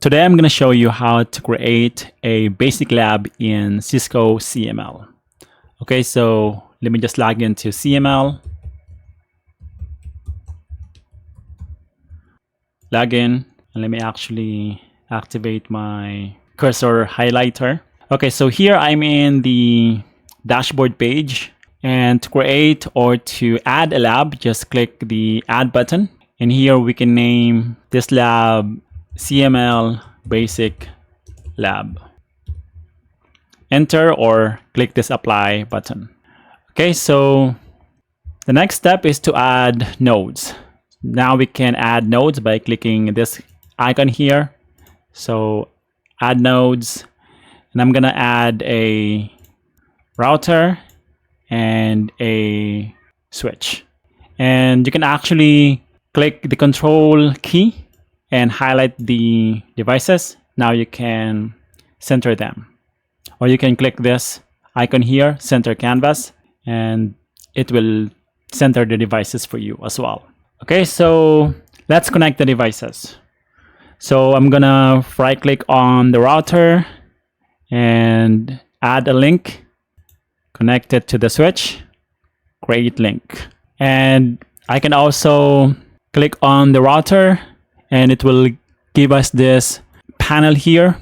Today I'm going to show you how to create a basic lab in Cisco CML. Okay, so let me just log into CML. Log in, and let me actually activate my cursor highlighter. Okay, so here I'm in the dashboard page, and to create or to add a lab, just click the add button. And here we can name this lab CML Basic Lab. Enter or click this apply button. Okay, so the next step is to add nodes. Now we can add nodes by clicking this icon here. So add nodes, and I'm gonna add a router and a switch. And you can actually click the control key and highlight the devices. Now you can center them. Or you can click this icon here, center canvas, and it will center the devices for you as well. Okay, so let's connect the devices. So I'm gonna right click on the router and add a link, connect it to the switch, create link. And I can also click on the router and it will give us this panel here.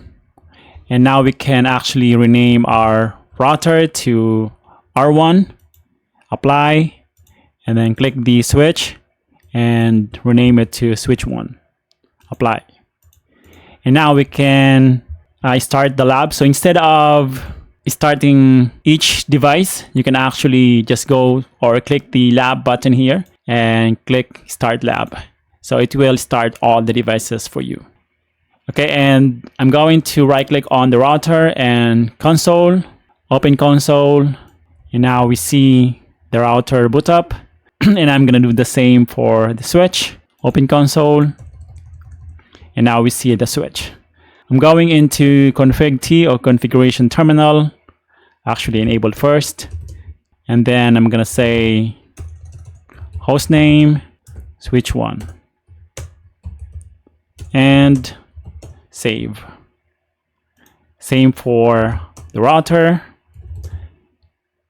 And now we can actually rename our router to R1, apply, and then click the switch and rename it to switch 1, apply. And now we can start the lab. So instead of starting each device, you can actually just go or click the lab button here and click start lab. So it will start all the devices for you. Okay, and I'm going to right click on the router and console, open console, and now we see the router boot up. And I'm gonna do the same for the switch, open console, and now we see the switch. I'm going into config T or configuration terminal, actually enable first, and then I'm gonna say hostname switch 1 and save. Same for the router,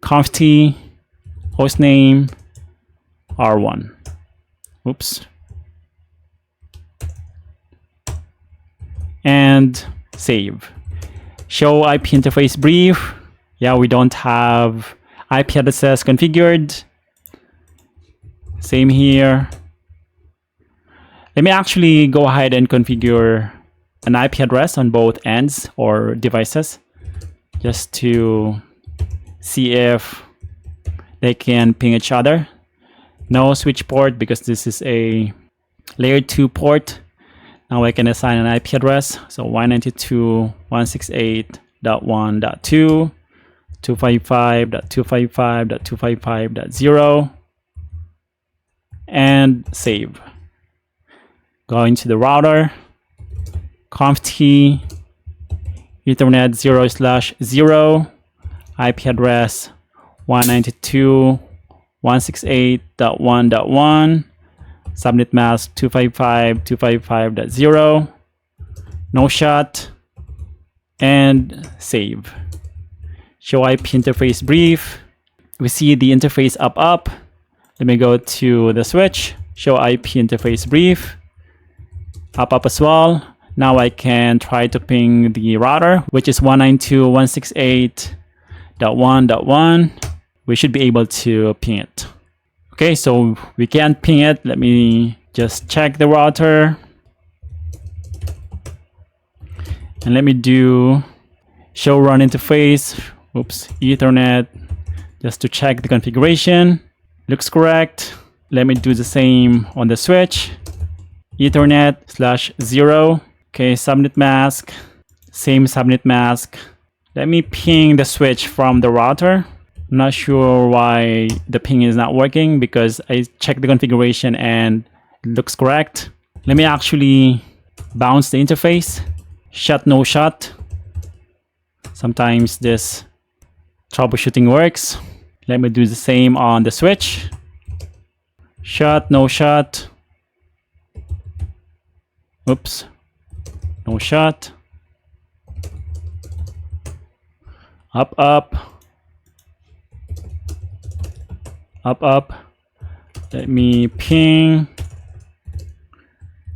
conf T, hostname R1. Oops. And save. Show IP interface brief. Yeah, we don't have IP addresses configured. Same here. Let me actually go ahead and configure an IP address on both ends or devices just to see if they can ping each other. No switch port because this is a layer 2 port. Now I can assign an IP address. So 192.168.1.2, 255.255.255.0, and save. Going to the router, conf T, Ethernet 0/0, IP address 192.168.1.1, subnet mask 255.255.0, no shot, and save. Show IP interface brief. We see the interface up. Let me go to the switch, show IP interface brief, up as well. Now I can try to ping the router, which is 192.168.1.1. We should be able to ping it. Okay, so we can't ping it. Let me just check the router. And let me do show run interface. Oops, Ethernet, just to check the configuration. Looks correct. Let me do the same on the switch. Ethernet /0. Okay, subnet mask, same subnet mask. Let me ping the switch from the router. I'm not sure why the ping is not working because I checked the configuration and it looks correct. Let me actually bounce the interface. Shut, no shut. Sometimes this troubleshooting works. Let me do the same on the switch. Shut, no shut. Oops. No shot. Up, up. Up, up. Let me ping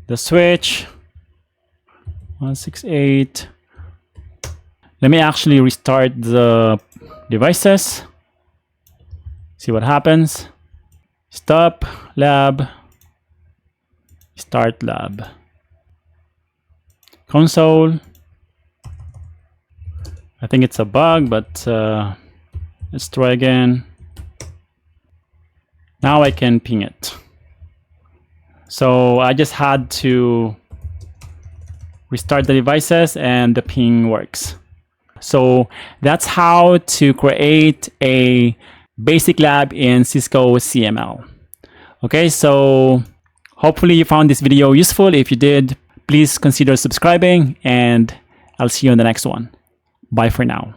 the switch. 168. Let me actually restart the devices. See what happens. Stop lab. Start lab. Console. I think it's a bug, but let's try again. Now I can ping it. So I just had to restart the devices and the ping works. So that's how to create a basic lab in Cisco CML. Okay, so hopefully you found this video useful. If you did, please consider subscribing, and I'll see you in the next one. Bye for now.